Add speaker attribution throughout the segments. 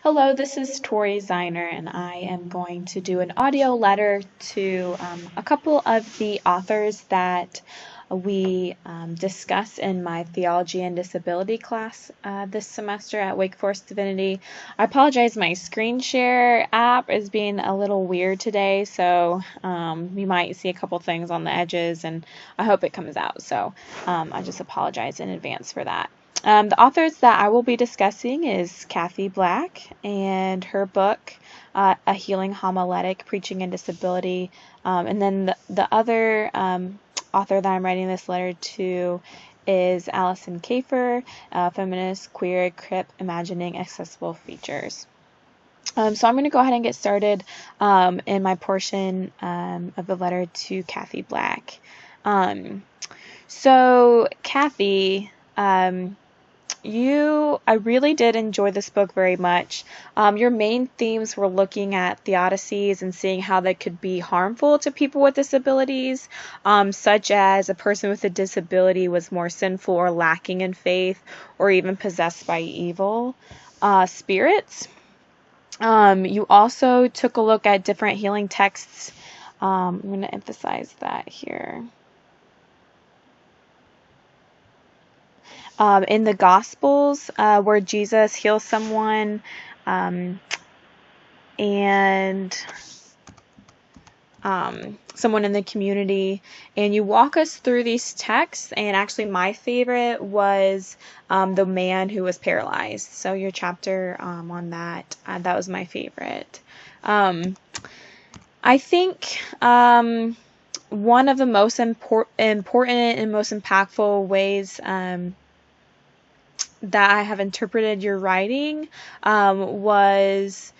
Speaker 1: Hello, this is Tori Ziner, and I am going to do an audio letter to a couple of the authors that we discuss in my Theology and Disability class this semester at Wake Forest Divinity. I apologize, my screen share app is being a little weird today, so you might see a couple things on the edges, and I hope it comes out. So I just apologize in advance for that. The authors that I will be discussing is Kathy Black and her book, A Healing Homiletic, Preaching and Disability. And then the other author that I'm writing this letter to is Allison Kafer, Feminist, Queer, Crip, Imagining Accessible Features. So I'm going to go ahead and get started in my portion of the letter to Kathy Black. So Kathy, I really did enjoy this book very much. Your main themes were looking at theodicies and seeing how they could be harmful to people with disabilities, such as a person with a disability was more sinful or lacking in faith or even possessed by evil spirits. You also took a look at different healing texts. I'm going to emphasize that here. In the Gospels, where Jesus heals someone, and someone in the community, and you walk us through these texts. And actually, my favorite was the man who was paralyzed. So your chapter on that was my favorite. I think one of the most important and most impactful ways that I have interpreted your writing was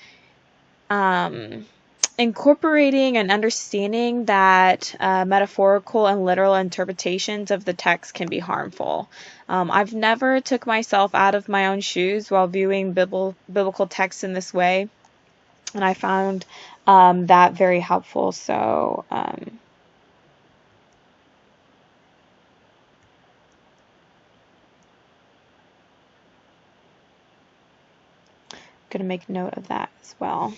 Speaker 1: incorporating and understanding that metaphorical and literal interpretations of the text can be harmful. I've never took myself out of my own shoes while viewing biblical texts in this way, and I found that very helpful. So going to make note of that as well.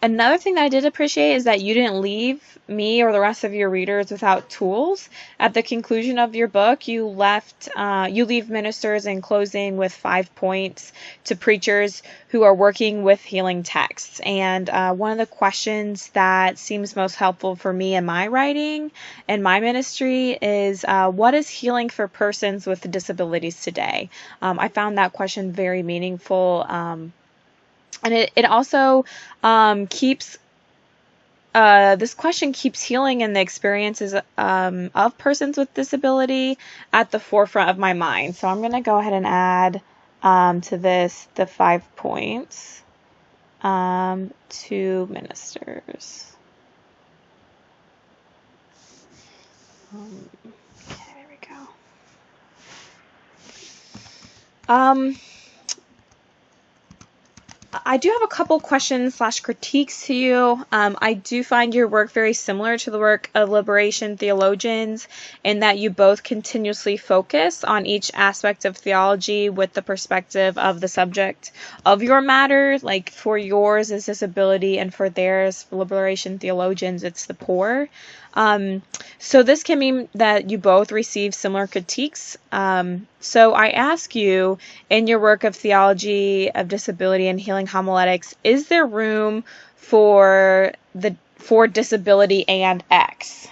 Speaker 1: Another thing that I did appreciate is that you didn't leave me or the rest of your readers without tools. At the conclusion of your book, you leave ministers in closing with 5 points to preachers who are working with healing texts. And one of the questions that seems most helpful for me in my writing and my ministry is, what is healing for persons with disabilities today? I found that question very meaningful. And it also keeps, this question keeps healing and the experiences of persons with disability at the forefront of my mind. So I'm going to go ahead and add to this the 5 points to ministers. Okay, there we go. I do have a couple questions / critiques to you. I do find your work very similar to the work of liberation theologians in that you both continuously focus on each aspect of theology with the perspective of the subject of your matter. Like for yours is disability, and for theirs, for liberation theologians, it's the poor. So this can mean that you both receive similar critiques. So I ask you, in your work of theology of disability and healing homiletics, is there room for disability and X?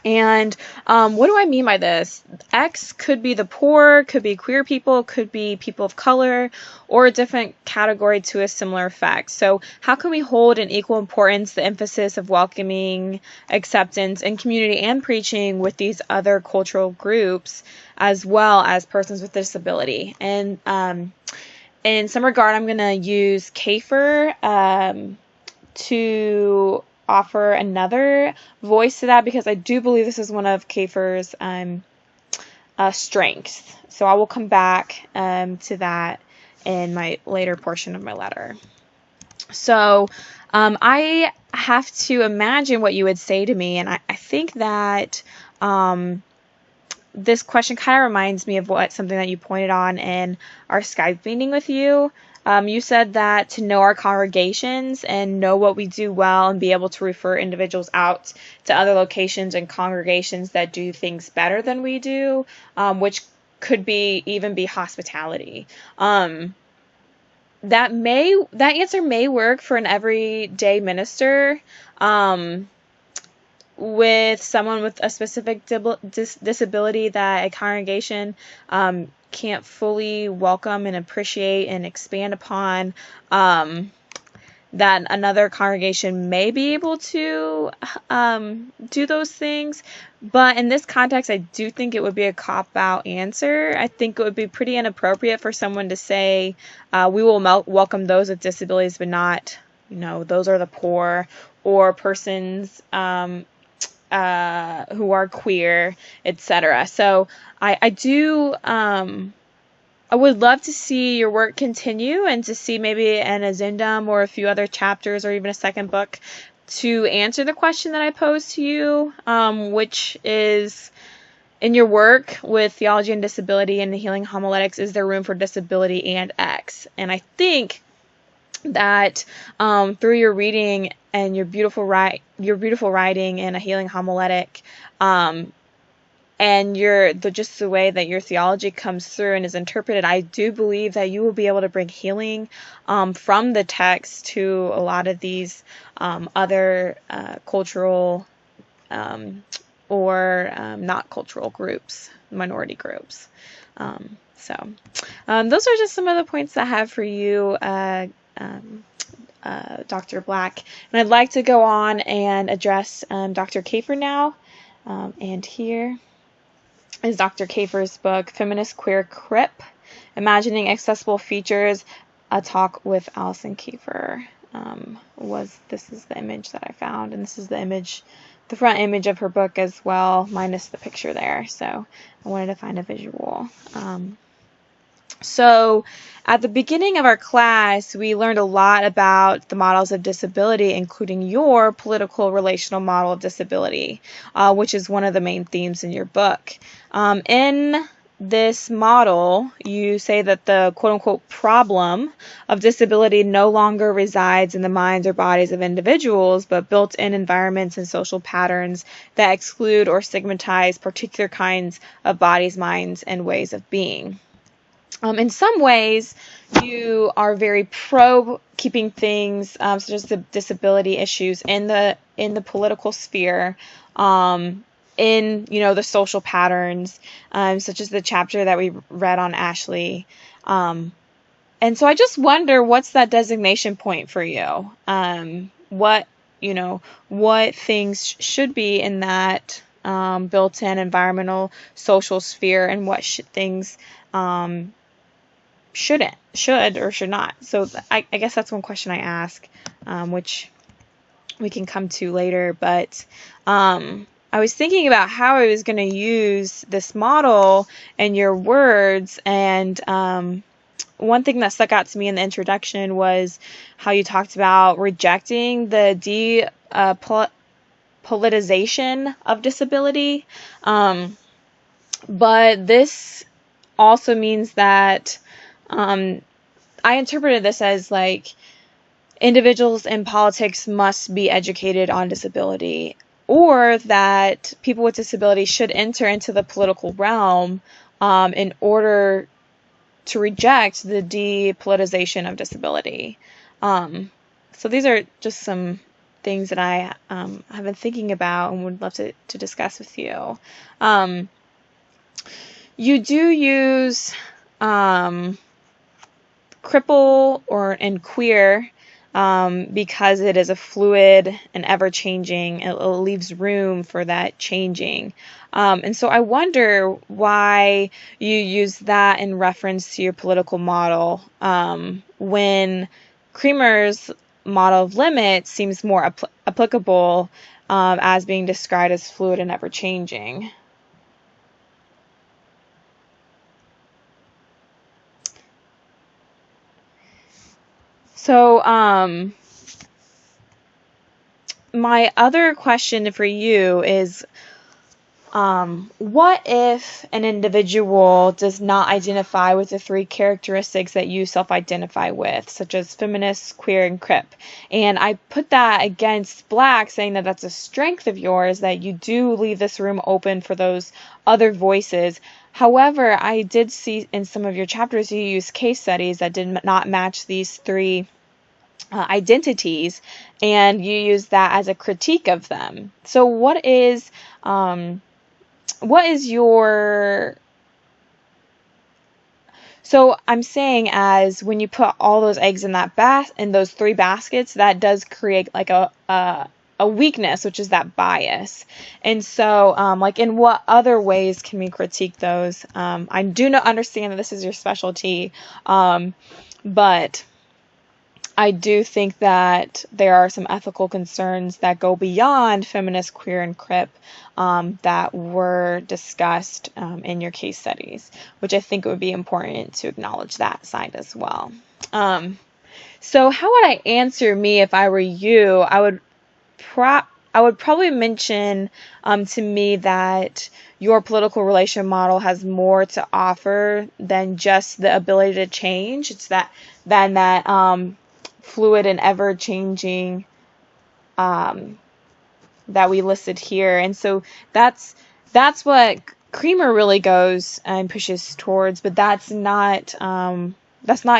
Speaker 1: And what do I mean by this? X could be the poor, could be queer people, could be people of color, or a different category to a similar effect. So how can we hold in equal importance the emphasis of welcoming, acceptance, and community and preaching with these other cultural groups as well as persons with disability? And in some regard, I'm going to use Kafer to offer another voice to that, because I do believe this is one of Kafer's strengths. So I will come back to that in my later portion of my letter. So I have to imagine what you would say to me, and I think that this question kind of reminds me of something that you pointed on in our Skype meeting with you. You said that to know our congregations and know what we do well and be able to refer individuals out to other locations and congregations that do things better than we do, which could even be hospitality. That answer may work for an everyday minister. With someone with a specific disability that a congregation can't fully welcome and appreciate and expand upon, that another congregation may be able to do those things. But in this context, I do think it would be a cop-out answer. I think it would be pretty inappropriate for someone to say, we will welcome those with disabilities, but not, those are the poor, or persons who are queer, etc. So I would love to see your work continue and to see maybe an addendum or a few other chapters or even a second book to answer the question that I posed to you, which is, in your work with theology and disability and the healing homiletics, is there room for disability and X? And I think that through your reading and your beautiful writing in a healing homiletic, and just the way that your theology comes through and is interpreted, I do believe that you will be able to bring healing from the text to a lot of these other cultural or not cultural groups, minority groups. So those are just some of the points I have for you, Dr. Black. And I'd like to go on and address Dr. Kafer now. And here is Dr. Kafer's book, Feminist Queer Crip, Imagining Accessible Features, a talk with Allison Kafer. This is the image that I found, and this is the front image of her book as well, minus the picture there. So I wanted to find a visual. So at the beginning of our class, we learned a lot about the models of disability, including your political relational model of disability, which is one of the main themes in your book. In this model, you say that the quote-unquote problem of disability no longer resides in the minds or bodies of individuals, but built-in environments and social patterns that exclude or stigmatize particular kinds of bodies, minds, and ways of being. In some ways, you are very pro keeping things such as the disability issues in the political sphere, in the social patterns, such as the chapter that we read on Ashley. And so I just wonder, what's that designation point for you? What things should be in that built-in environmental social sphere, and what things should or should not. So I guess that's one question I ask, which we can come to later. But I was thinking about how I was going to use this model and your words, and one thing that stuck out to me in the introduction was how you talked about rejecting the politicization of disability. But this also means that I interpreted this as like individuals in politics must be educated on disability, or that people with disability should enter into the political realm in order to reject the depoliticization of disability. So these are just some things that I have been thinking about and would love to discuss with you. You do use cripple and queer because it is a fluid and ever-changing. It leaves room for that changing. And so I wonder why you use that in reference to your political model, when Creamer's model of limits seems more applicable as being described as fluid and ever-changing. So, my other question for you is, what if an individual does not identify with the 3 characteristics that you self-identify with, such as feminist, queer, and crip? And I put that against Black, saying that that's a strength of yours, that you do leave this room open for those other voices. However, I did see in some of your chapters you use case studies that did not match these 3 identities, and you use that as a critique of them. So what is your... So I'm saying, as when you put all those eggs in that in those 3 baskets, that does create like a weakness, which is that bias. And so, like, in what other ways can we critique those? I do not understand that this is your specialty, but I do think that there are some ethical concerns that go beyond feminist, queer, and crip that were discussed in your case studies, which I think it would be important to acknowledge that side as well. So how would I answer me if I were you? I would probably mention to me that your political relation model has more to offer than just the ability to change. It's that fluid and ever-changing that we listed here. And so that's what Creamer really goes and pushes towards, but that's not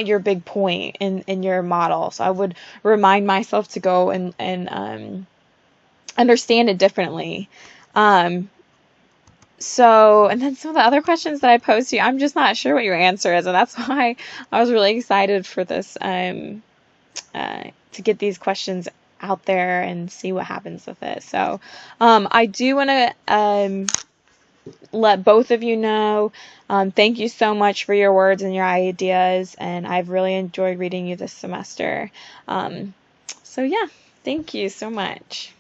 Speaker 1: your big point in your model. So I would remind myself to go and understand it differently. So, and then some of the other questions that I posed to you, I'm just not sure what your answer is, and that's why I was really excited for this, to get these questions out there and see what happens with it. So, I do want to let both of you know, thank you so much for your words and your ideas, and I've really enjoyed reading you this semester. So yeah, thank you so much.